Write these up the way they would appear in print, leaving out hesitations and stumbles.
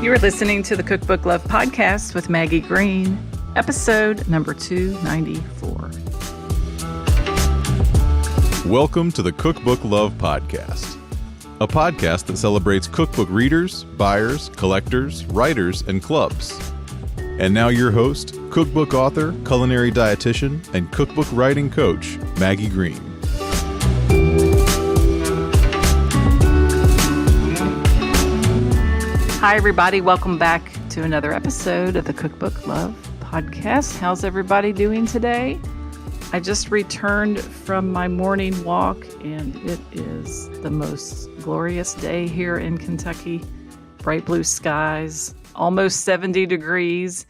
You are listening to the Cookbook Love Podcast with Maggie Green, episode number 294. Welcome to the Cookbook Love Podcast, a podcast that celebrates cookbook readers, buyers, collectors, writers, and clubs. And now your host, cookbook author, culinary dietitian, and cookbook writing coach, Maggie Green. Hi, everybody. Welcome back to another episode of the Cookbook Love Podcast. How's everybody doing today? I just returned from my morning walk, and it is the most glorious day here in Kentucky. Bright blue skies, almost 70 degrees.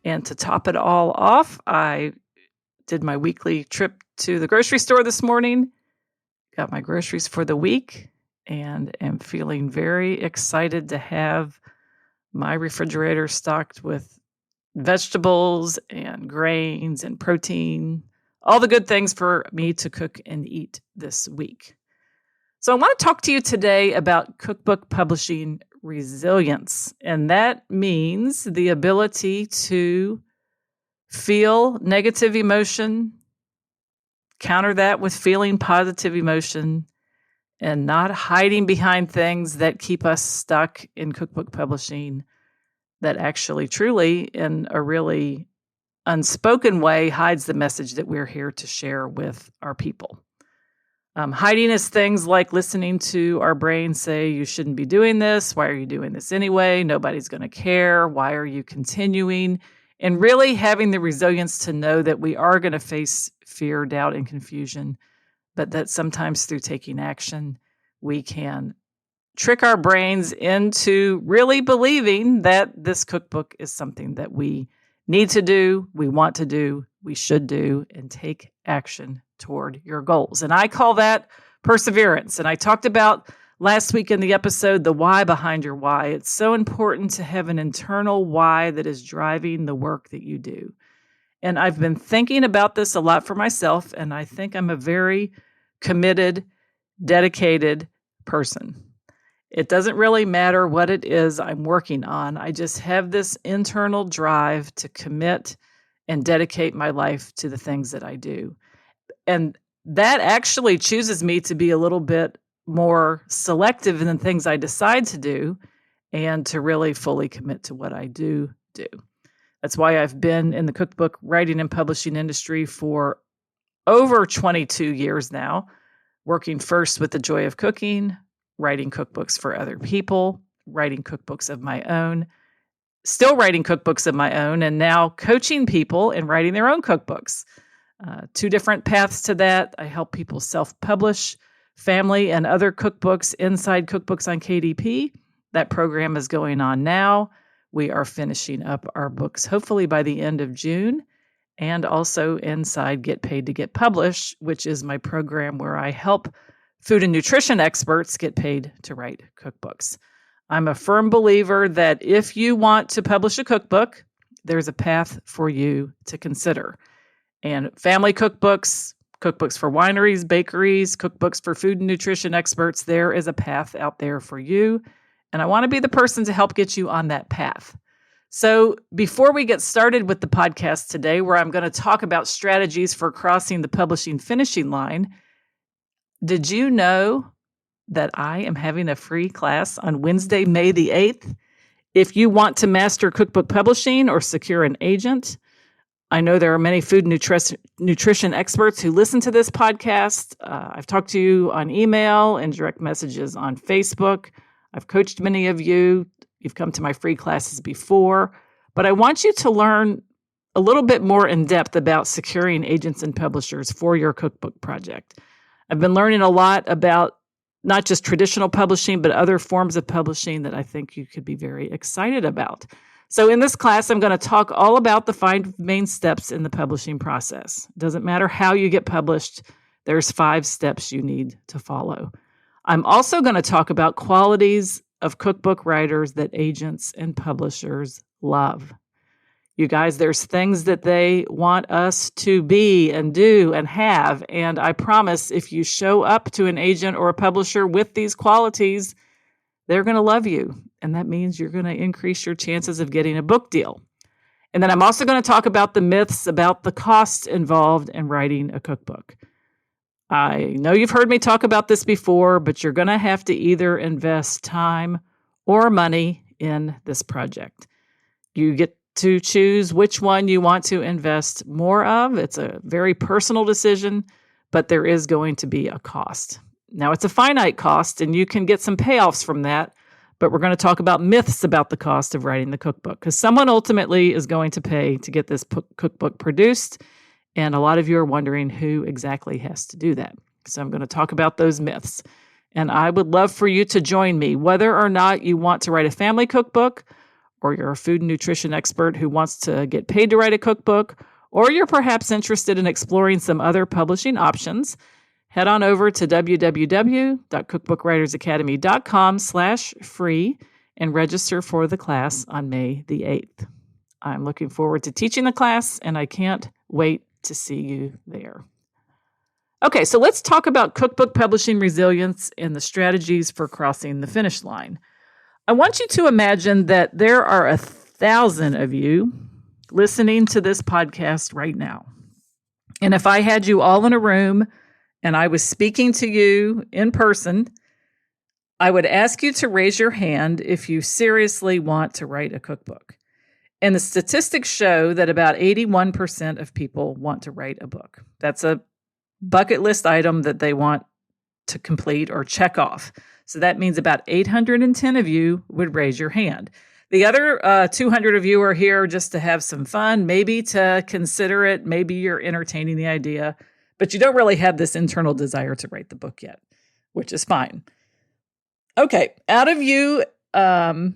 And to top it all off, I did my weekly trip to the grocery store this morning, got my groceries for the week, and am feeling very excited to have my refrigerator stocked with vegetables and grains and protein, all the good things for me to cook and eat this week. So I want to talk to you today about cookbook publishing resilience, and that means the ability to feel negative emotion, counter that with feeling positive emotion, and not hiding behind things that keep us stuck in cookbook publishing that actually truly, in a really unspoken way, hides the message that we're here to share with our people. Hiding is things like listening to our brain say, you shouldn't be doing this. Why are you doing this anyway? Nobody's going to care. Why are you continuing? And really having the resilience to know that we are going to face fear, doubt, and confusion, but that sometimes through taking action, we can trick our brains into really believing that this cookbook is something that we need to do, we want to do, we should do, and take action toward your goals. And I call that perseverance. And I talked about last week in the episode, the why behind your why. It's so important to have an internal why that is driving the work that you do. And I've been thinking about this a lot for myself, and I think I'm a very committed, dedicated person. It doesn't really matter what it is I'm working on. I just have this internal drive to commit and dedicate my life to the things that I do. And that actually chooses me to be a little bit more selective in the things I decide to do and to really fully commit to what I do. That's why I've been in the cookbook writing and publishing industry for over 22 years now, working first with the joy of cooking, writing cookbooks for other people, writing cookbooks of my own, still writing cookbooks of my own, and now coaching people in writing their own cookbooks. Two different paths to that. I help people self-publish family and other cookbooks inside Cookbooks on KDP. That program is going on now. We are finishing up our books, hopefully by the end of June, and also inside Get Paid to Get Published, which is my program where I help food and nutrition experts get paid to write cookbooks. I'm a firm believer that if you want to publish a cookbook, there's a path for you to consider. And family cookbooks, cookbooks for wineries, bakeries, cookbooks for food and nutrition experts, there is a path out there for you. And I want to be the person to help get you on that path. So before we get started with the podcast today, where I'm going to talk about strategies for crossing the publishing finishing line, did you know that I am having a free class on Wednesday, May the 8th? If you want to master cookbook publishing or secure an agent, I know there are many food and nutrition experts who listen to this podcast. I've talked to you on email and direct messages on Facebook. I've coached many of you. You've come to my free classes before. But I want you to learn a little bit more in depth about securing agents and publishers for your cookbook project. I've been learning a lot about not just traditional publishing, but other forms of publishing that I think you could be very excited about. So in this class, I'm going to talk all about the 5 main steps in the publishing process. It doesn't matter how you get published. There's 5 steps you need to follow. I'm also going to talk about qualities of cookbook writers that agents and publishers love. You guys, there's things that they want us to be and do and have. And I promise if you show up to an agent or a publisher with these qualities, they're going to love you. And that means you're going to increase your chances of getting a book deal. And then I'm also going to talk about the myths about the cost involved in writing a cookbook. I know you've heard me talk about this before, but you're going to have to either invest time or money in this project. You get to choose which one you want to invest more of. It's a very personal decision, but there is going to be a cost. Now, it's a finite cost, and you can get some payoffs from that, but we're going to talk about myths about the cost of writing the cookbook, because someone ultimately is going to pay to get this cookbook produced, and a lot of you are wondering who exactly has to do that. So I'm going to talk about those myths, and I would love for you to join me, whether or not you want to write a family cookbook, or you're a food and nutrition expert who wants to get paid to write a cookbook, or you're perhaps interested in exploring some other publishing options. Head on over to www.cookbookwritersacademy.com/free and register for the class on May the 8th. I'm looking forward to teaching the class, and I can't wait to see you there. Okay, so let's talk about cookbook publishing resilience and the strategies for crossing the finish line. I want you to imagine that there are 1,000 of you listening to this podcast right now. And if I had you all in a room and I was speaking to you in person, I would ask you to raise your hand if you seriously want to write a cookbook. And the statistics show that about 81% of people want to write a book. That's a bucket list item that they want to complete or check off. So that means about 810 of you would raise your hand. The other 200 of you are here just to have some fun, maybe to consider it. Maybe you're entertaining the idea, but you don't really have this internal desire to write the book yet, which is fine. Okay, out of you, the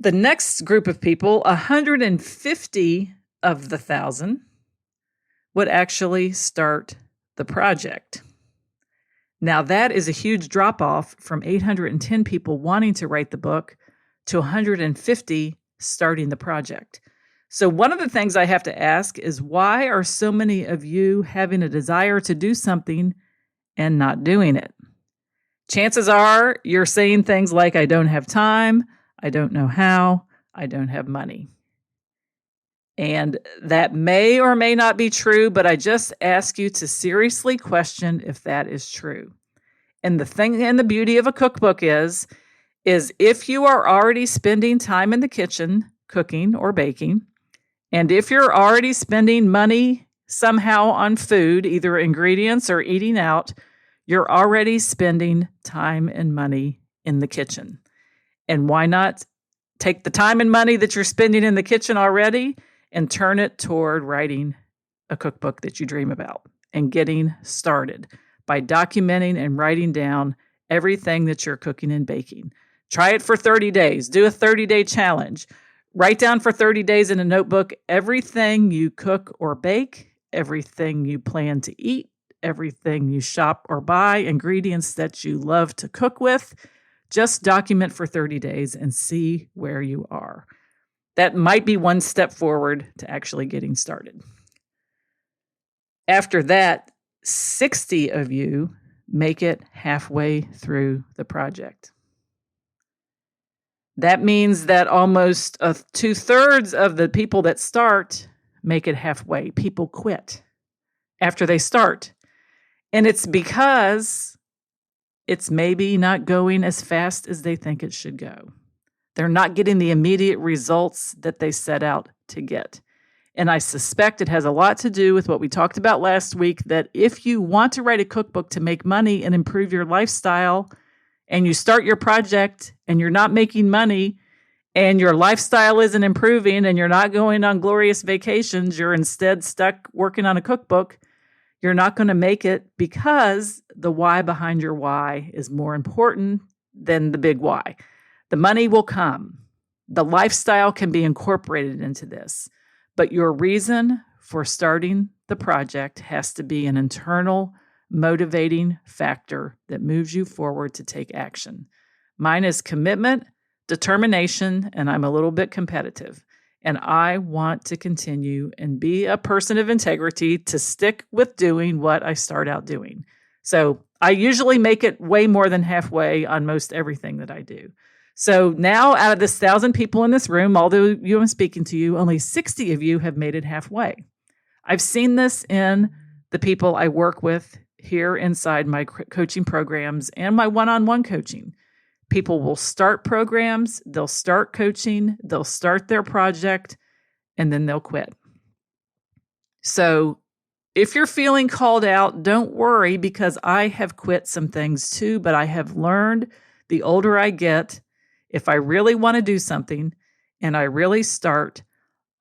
next group of people, 150 of the 1,000 would actually start the project. Now, that is a huge drop-off from 810 people wanting to write the book to 150 starting the project. So one of the things I have to ask is, why are so many of you having a desire to do something and not doing it? Chances are you're saying things like, I don't have time, I don't know how, I don't have money. And that may or may not be true, but I just ask you to seriously question if that is true. And the thing and the beauty of a cookbook is if you are already spending time in the kitchen cooking or baking, and if you're already spending money somehow on food, either ingredients or eating out, you're already spending time and money in the kitchen. And why not take the time and money that you're spending in the kitchen already and turn it toward writing a cookbook that you dream about and getting started by documenting and writing down everything that you're cooking and baking. Try it for 30 days. Do a 30-day challenge. Write down for 30 days in a notebook everything you cook or bake, everything you plan to eat, everything you shop or buy, ingredients that you love to cook with. Just document for 30 days and see where you are. That might be one step forward to actually getting started. After that, 60 of you make it halfway through the project. That means that almost 2/3 of the people that start make it halfway. People quit after they start. And it's because it's maybe not going as fast as they think it should go. They're not getting the immediate results that they set out to get. And I suspect it has a lot to do with what we talked about last week, that if you want to write a cookbook to make money and improve your lifestyle, and you start your project and you're not making money and your lifestyle isn't improving and you're not going on glorious vacations, you're instead stuck working on a cookbook, you're not going to make it, because the why behind your why is more important than the big why. The money will come. The lifestyle can be incorporated into this. But your reason for starting the project has to be an internal motivating factor that moves you forward to take action. Mine is commitment, determination, and I'm a little bit competitive. And I want to continue and be a person of integrity to stick with doing what I start out doing. So I usually make it way more than halfway on most everything that I do. So now out of this 1,000 people in this room, although you I'm speaking to you, only 60 of you have made it halfway. I've seen this in the people I work with here inside my coaching programs and my one-on-one coaching. People will start programs, they'll start coaching, they'll start their project, and then they'll quit. So if you're feeling called out, don't worry, because I have quit some things too, but I have learned the older I get, if I really want to do something and I really start,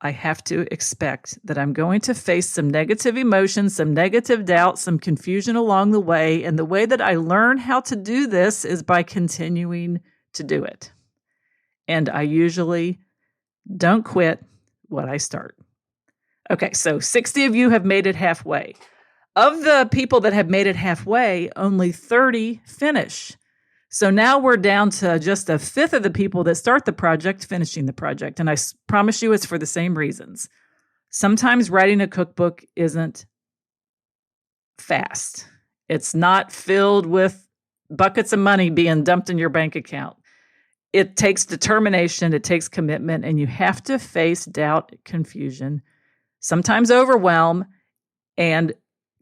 I have to expect that I'm going to face some negative emotions, some negative doubt, some confusion along the way. And the way that I learn how to do this is by continuing to do it. And I usually don't quit what I start. Okay, so 60 of you have made it halfway. Of the people that have made it halfway, only 30 finish. So now we're down to just a fifth of the people that start the project finishing the project. And I promise you it's for the same reasons. Sometimes writing a cookbook isn't fast. It's not filled with buckets of money being dumped in your bank account. It takes determination, it takes commitment, and you have to face doubt, confusion, sometimes overwhelm, and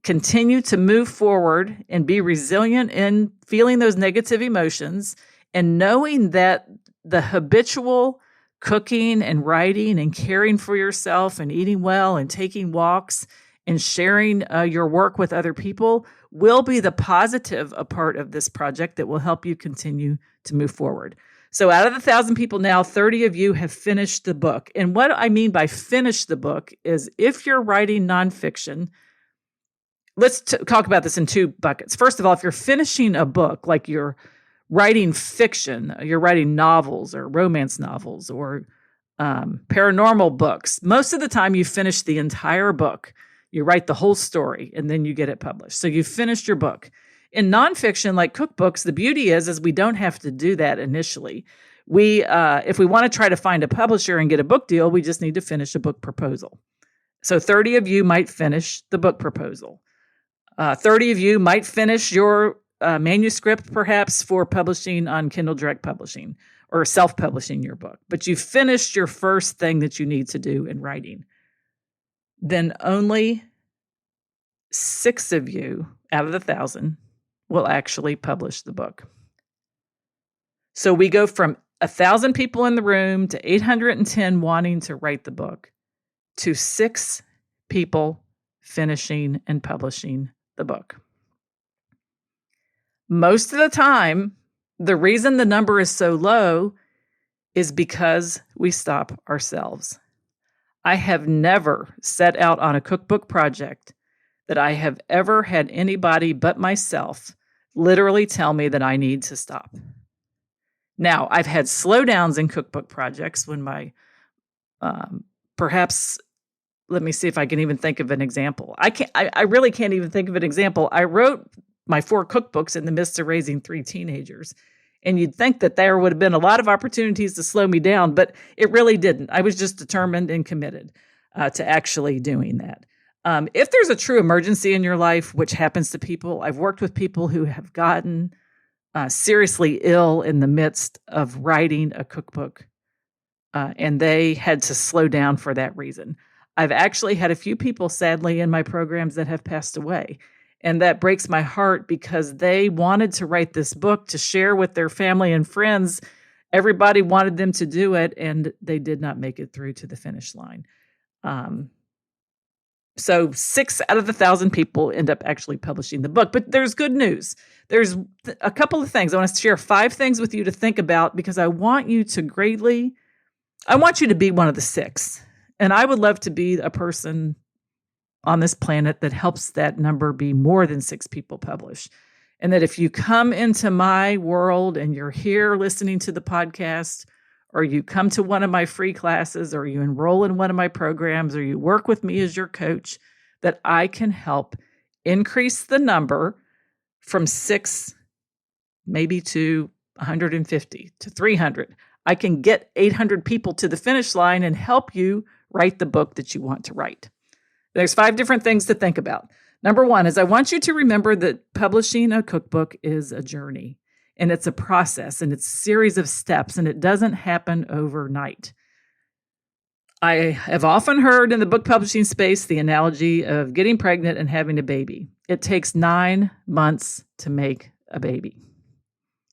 continue to move forward and be resilient in feeling those negative emotions and knowing that the habitual cooking and writing and caring for yourself and eating well and taking walks and sharing your work with other people will be the positive a part of this project that will help you continue to move forward. So out of the 1,000 people now, 30 of you have finished the book. And what I mean by finish the book is if you're writing nonfiction, let's talk about this in two buckets. First of all, if you're finishing a book, like you're writing fiction, you're writing novels or romance novels or paranormal books, most of the time you finish the entire book. You write the whole story and then you get it published. So you've finished your book. In nonfiction, like cookbooks, the beauty is we don't have to do that initially. If we want to try to find a publisher and get a book deal, we just need to finish a book proposal. So 30 of you might finish the book proposal. 30 of you might finish your manuscript, perhaps, for publishing on Kindle Direct Publishing or self-publishing your book. But you finished your first thing that you need to do in writing. Then only 6 of you out of the 1,000 will actually publish the book. So we go from 1,000 people in the room to 810 wanting to write the book to 6 people finishing and publishing the book. Most of the time, the reason the number is so low is because we stop ourselves. I have never set out on a cookbook project that I have ever had anybody but myself literally tell me that I need to stop. Now, I've had slowdowns in cookbook projects when perhaps, let me see if I can even think of an example. I really can't even think of an example. I wrote my 4 cookbooks in the midst of raising 3 teenagers. And you'd think that there would have been a lot of opportunities to slow me down, but it really didn't. I was just determined and committed to actually doing that. If there's a true emergency in your life, which happens to people, I've worked with people who have gotten seriously ill in the midst of writing a cookbook, and they had to slow down for that reason. I've actually had a few people, sadly, in my programs that have passed away. And that breaks my heart because they wanted to write this book to share with their family and friends. Everybody wanted them to do it, and they did not make it through to the finish line. So 6 out of the 1,000 people end up actually publishing the book. But there's good news. There's a couple of things. I want to share 5 things with you to think about because I want you to be one of the 6. And I would love to be a person on this planet that helps that number be more than 6 people publish. And that if you come into my world and you're here listening to the podcast, or you come to one of my free classes, or you enroll in one of my programs, or you work with me as your coach, that I can help increase the number from 6, maybe to 150, to 300. I can get 800 people to the finish line and help you write the book that you want to write. There's 5 different things to think about. Number one is I want you to remember that publishing a cookbook is a journey, and it's a process, and it's a series of steps, and it doesn't happen overnight. I have often heard in the book publishing space the analogy of getting pregnant and having a baby. It takes 9 months to make a baby.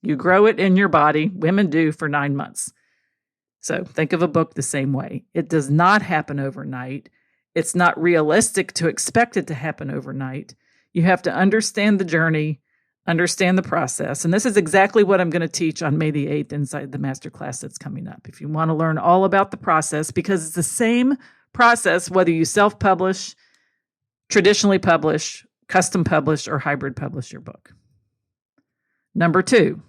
You grow it in your body, women do, for 9 months. So think of a book the same way. It does not happen overnight. It's not realistic to expect it to happen overnight. You have to understand the journey, understand the process. And this is exactly what I'm going to teach on May the 8th inside the masterclass that's coming up. If you want to learn all about the process, because it's the same process whether you self-publish, traditionally publish, custom publish, or hybrid publish your book. Number 2,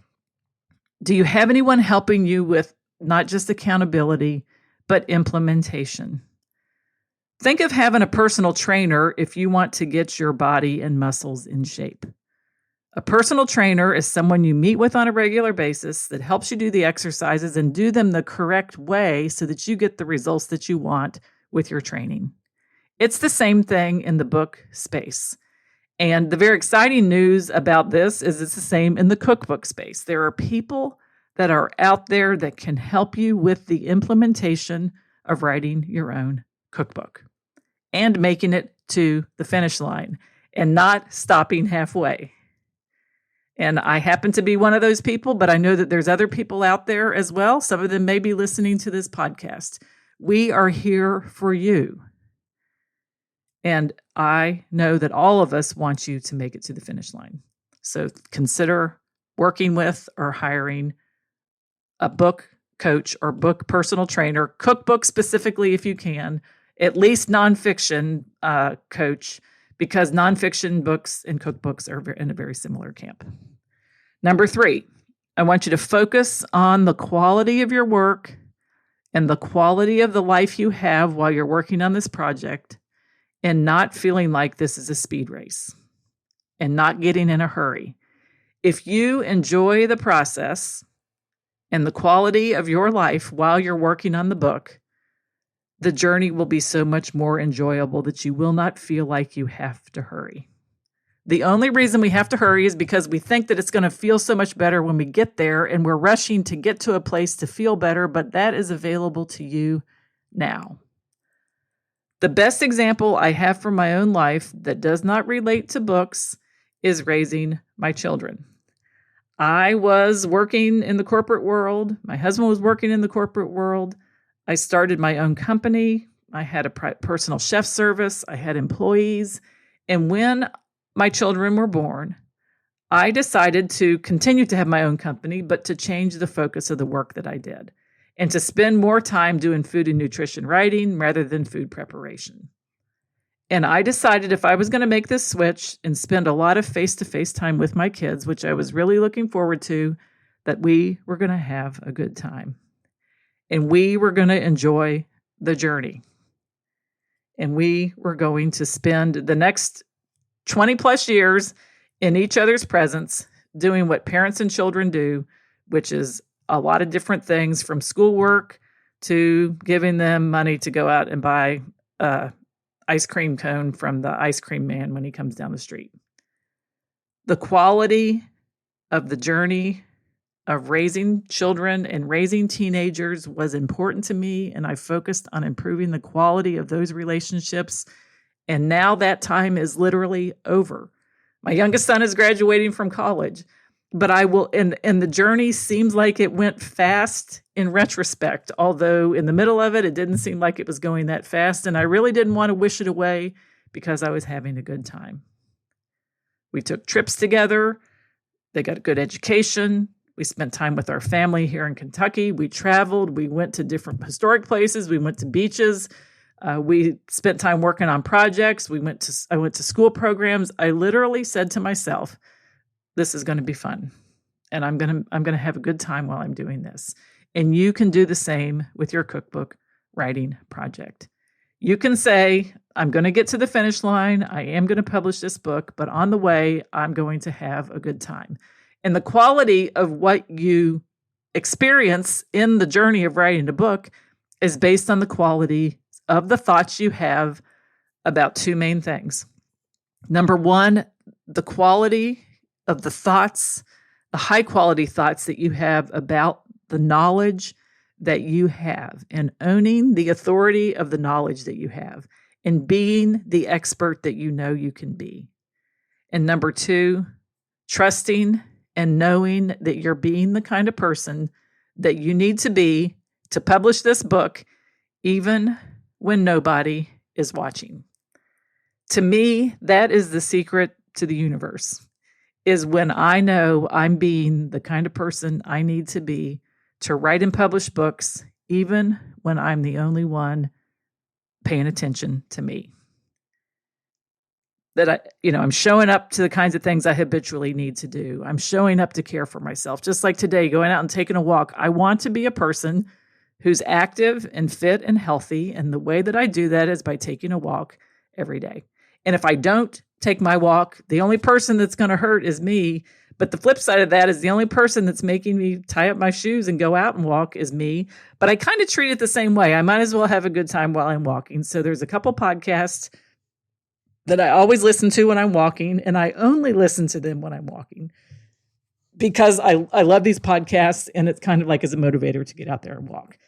do you have anyone helping you with not just accountability, but implementation? Think of having a personal trainer if you want to get your body and muscles in shape. A personal trainer is someone you meet with on a regular basis that helps you do the exercises and do them the correct way so that you get the results that you want with your training. It's the same thing in the book space. And the very exciting news about this is it's the same in the cookbook space. There are people that are out there that can help you with the implementation of writing your own cookbook and making it to the finish line and not stopping halfway. And I happen to be one of those people, but I know that there's other people out there as well. Some of them may be listening to this podcast. We are here for you. And I know that all of us want you to make it to the finish line. So consider working with or hiring a book coach or book personal trainer, cookbook specifically if you can, at least nonfiction coach, because nonfiction books and cookbooks are in a very similar camp. Number 3, I want you to focus on the quality of your work and the quality of the life you have while you're working on this project, and not feeling like this is a speed race and not getting in a hurry. If you enjoy the process and the quality of your life while you're working on the book, the journey will be so much more enjoyable that you will not feel like you have to hurry. The only reason we have to hurry is because we think that it's going to feel so much better when we get there, and we're rushing to get to a place to feel better, but that is available to you now. The best example I have from my own life that does not relate to books is raising my children. I was working in the corporate world. My husband was working in the corporate world. I started my own company. I had a personal chef service. I had employees. And when my children were born, I decided to continue to have my own company, but to change the focus of the work that I did and to spend more time doing food and nutrition writing rather than food preparation. And I decided if I was going to make this switch and spend a lot of face-to-face time with my kids, which I was really looking forward to, that we were going to have a good time. And we were going to enjoy the journey. And we were going to spend the next 20 plus years in each other's presence doing what parents and children do, which is a lot of different things, from schoolwork to giving them money to go out and buy an ice cream cone from the ice cream man when he comes down the street. The quality of the journey of raising children and raising teenagers was important to me, and I focused on improving the quality of those relationships. And now that time is literally over. My youngest son is graduating from college, but and the journey seems like it went fast in retrospect, although in the middle of it, it didn't seem like it was going that fast. And I really didn't want to wish it away because I was having a good time. We took trips together. They got a good education. We spent time with our family here in Kentucky. We traveled. We went to different historic places. We went to beaches. We spent time working on projects. I went to school programs. I literally said to myself, this is going to be fun. And I'm going to have a good time while I'm doing this. And you can do the same with your cookbook writing project. You can say, I'm going to get to the finish line. I am going to publish this book, but on the way, I'm going to have a good time. And the quality of what you experience in the journey of writing a book is based on the quality of the thoughts you have about two main things: Number one, the quality of the thoughts, the high quality thoughts that you have about the knowledge that you have, and owning the authority of the knowledge that you have, and being the expert that you know you can be. And number two, trusting and knowing that you're being the kind of person that you need to be to publish this book, even when nobody is watching. To me, that is the secret to the universe, is when I know I'm being the kind of person I need to be to write and publish books, even when I'm the only one paying attention to me. That I'm showing up to the kinds of things I habitually need to do. I'm showing up to care for myself. Just like today, going out and taking a walk. I want to be a person who's active and fit and healthy. And the way that I do that is by taking a walk every day. And if I don't take my walk, the only person that's going to hurt is me. But the flip side of that is the only person that's making me tie up my shoes and go out and walk is me. But I kind of treat it the same way. I might as well have a good time while I'm walking. So there's a couple podcasts that I always listen to when I'm walking, and I only listen to them when I'm walking because I love these podcasts, and it's kind of like as a motivator to get out there and walk.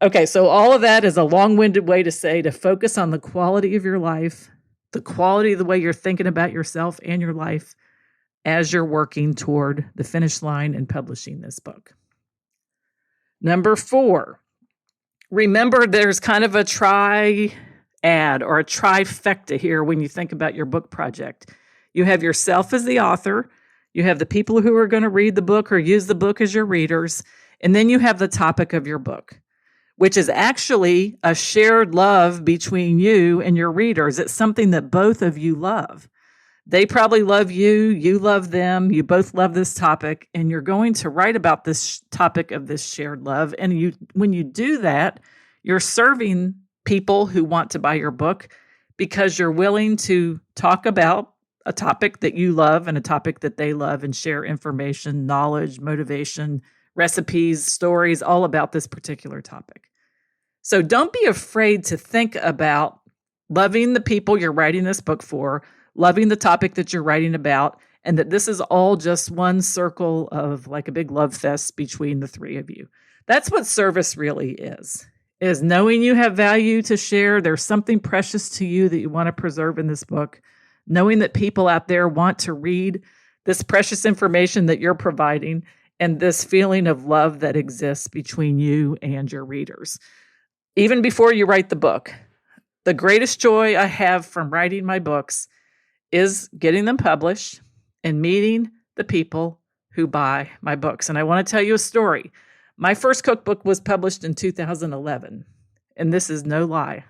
Okay, so all of that is a long-winded way to say to focus on the quality of your life, the quality of the way you're thinking about yourself and your life as you're working toward the finish line and publishing this book. Number 4, remember there's kind of a triad or a trifecta here when you think about your book project. You have yourself as the author, you have the people who are going to read the book or use the book as your readers, and then you have the topic of your book, which is actually a shared love between you and your readers. It's something that both of you love. They probably love you, you love them, you both love this topic, and you're going to write about this topic of this shared love. And when you do that, you're serving people who want to buy your book because you're willing to talk about a topic that you love and a topic that they love and share information, knowledge, motivation, recipes, stories, all about this particular topic. So don't be afraid to think about loving the people you're writing this book for, loving the topic that you're writing about, and that this is all just one circle of like a big love fest between the three of you. That's what service really is knowing you have value to share. There's something precious to you that you want to preserve in this book, knowing that people out there want to read this precious information that you're providing, and this feeling of love that exists between you and your readers. Even before you write the book, the greatest joy I have from writing my books is getting them published and meeting the people who buy my books. And I want to tell you a story. My first cookbook was published in 2011, and this is no lie.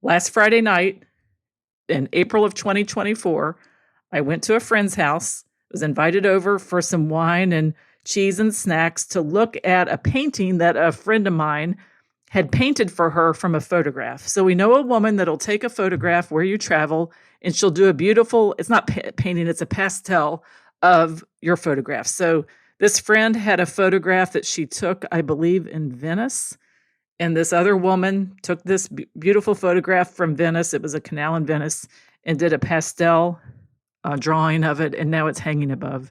Last Friday night, in April of 2024, I went to a friend's house, was invited over for some wine and cheese and snacks to look at a painting that a friend of mine had painted for her from a photograph. So we know a woman that'll take a photograph where you travel, and she'll do a beautiful, it's not painting, it's a pastel of your photograph. So this friend had a photograph that she took, I believe, in Venice. And this other woman took this beautiful photograph from Venice. It was a canal in Venice, and did a pastel drawing of it. And now it's hanging above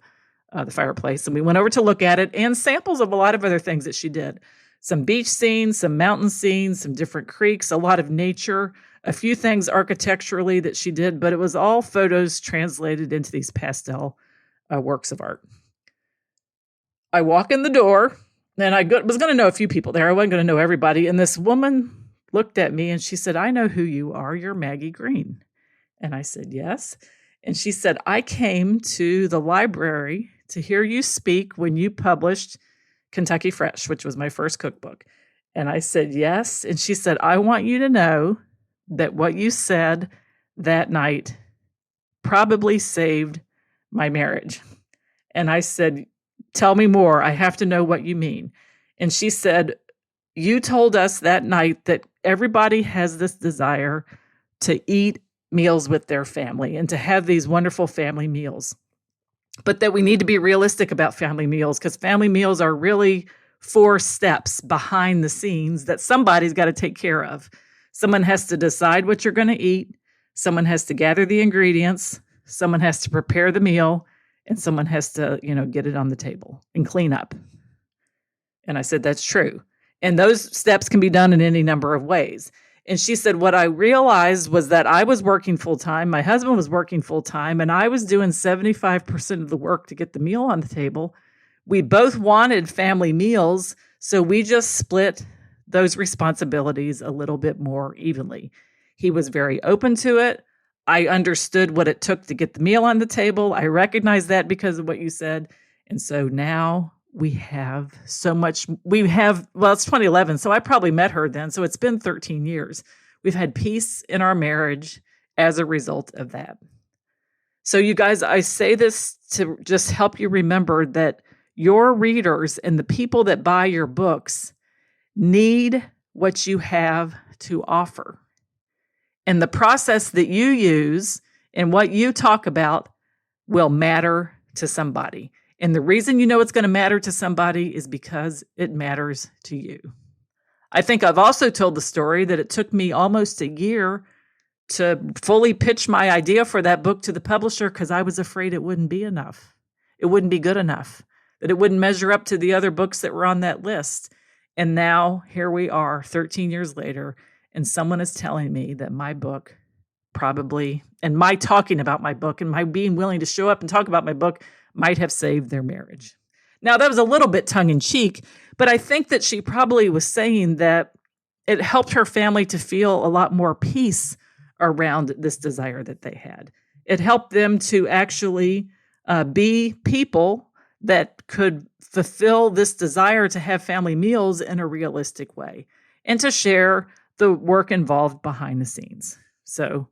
the fireplace. And we went over to look at it, and samples of a lot of other things that she did. Some beach scenes, some mountain scenes, some different creeks, a lot of nature, a few things architecturally that she did, but it was all photos translated into these pastel works of art. I walk in the door, and I was going to know a few people there. I wasn't going to know everybody. And this woman looked at me and she said, "I know who you are. You're Maggie Green." And I said, "Yes." And she said, "I came to the library to hear you speak when you published Kentucky Fresh, which was my first cookbook." And I said, "Yes." And she said, "I want you to know that what you said that night probably saved my marriage." And I said, "Tell me more. I have to know what you mean." And she said, "You told us that night that everybody has this desire to eat meals with their family and to have these wonderful family meals, but that we need to be realistic about family meals, because family meals are really 4 steps behind the scenes that somebody's got to take care of. Someone has to decide what you're going to eat. Someone has to gather the ingredients, someone has to prepare the meal, and someone has to, get it on the table and clean up. And I said, that's true. And those steps can be done in any number of ways. And she said, what I realized was that I was working full time, my husband was working full time, and I was doing 75% of the work to get the meal on the table. We both wanted family meals, so we just split those responsibilities a little bit more evenly. He was very open to it. I understood what it took to get the meal on the table. I recognized that because of what you said. And so now we have so much. It's 2011, so I probably met her then. So it's been 13 years. We've had peace in our marriage as a result of that. So you guys, I say this to just help you remember that your readers and the people that buy your books need what you have to offer. And the process that you use and what you talk about will matter to somebody. And the reason you know it's going to matter to somebody is because it matters to you. I think I've also told the story that it took me almost a year to fully pitch my idea for that book to the publisher because I was afraid it wouldn't be enough. It wouldn't be good enough, that it wouldn't measure up to the other books that were on that list. And now here we are 13 years later, and someone is telling me that my book probably, and my talking about my book and my being willing to show up and talk about my book might have saved their marriage. Now, that was a little bit tongue in cheek, but I think that she probably was saying that it helped her family to feel a lot more peace around this desire that they had. It helped them to actually be people that could fulfill this desire to have family meals in a realistic way and to share the work involved behind the scenes. So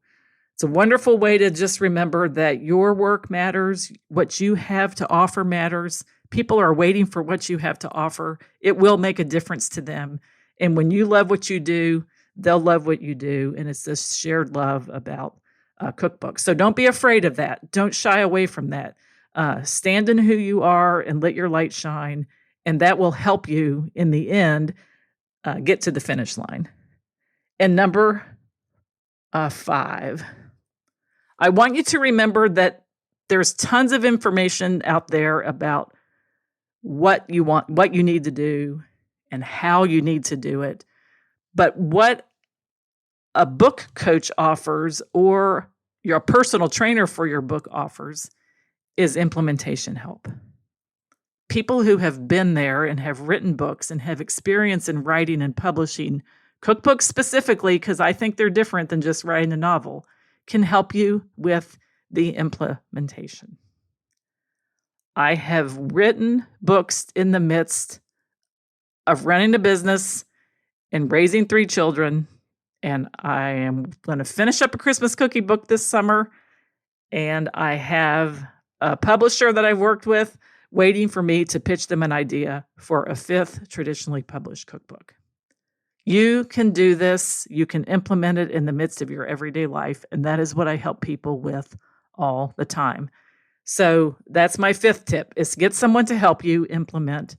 it's a wonderful way to just remember that your work matters, what you have to offer matters. People are waiting for what you have to offer. It will make a difference to them. And when you love what you do, they'll love what you do. And it's this shared love about cookbooks. So don't be afraid of that. Don't shy away from that. Stand in who you are and let your light shine. And that will help you in the end get to the finish line. And number 5, I want you to remember that there's tons of information out there about what you want, what you need to do, and how you need to do it. But what a book coach offers, or your personal trainer for your book offers, is implementation help. People who have been there and have written books and have experience in writing and publishing cookbooks specifically, because I think they're different than just writing a novel, can help you with the implementation. I have written books in the midst of running a business and raising 3 children, and I am going to finish up a Christmas cookie book this summer, and I have a publisher that I've worked with waiting for me to pitch them an idea for a 5th traditionally published cookbook. You can do this. You can implement it in the midst of your everyday life. And that is what I help people with all the time. So that's my 5th tip, is get someone to help you implement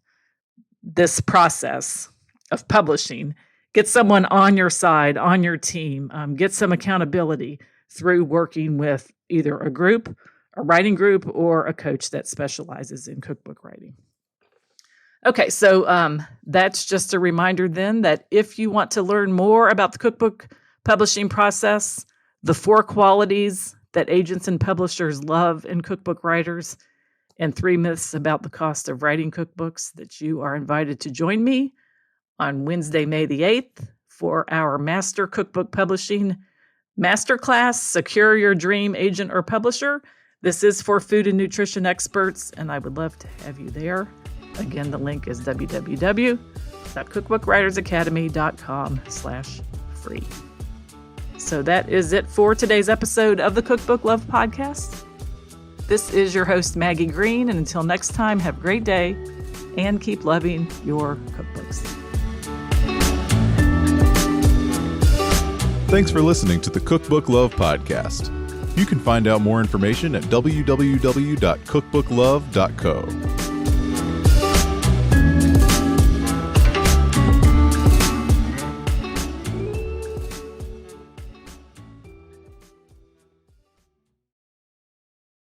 this process of publishing. Get someone on your side, on your team. Get some accountability through working with either a group, a writing group, or a coach that specializes in cookbook writing. Okay, so that's just a reminder then that if you want to learn more about the cookbook publishing process, the 4 qualities that agents and publishers love in cookbook writers, and 3 myths about the cost of writing cookbooks, that you are invited to join me on Wednesday, May the 8th for our Master Cookbook Publishing Masterclass, Secure Your Dream Agent or Publisher. This is for food and nutrition experts, and I would love to have you there. Again, the link is www.cookbookwritersacademy.com/free. So that is it for today's episode of the Cookbook Love Podcast. This is your host, Maggie Green, and until next time, have a great day and keep loving your cookbooks. Thanks for listening to the Cookbook Love Podcast. You can find out more information at www.cookbooklove.co.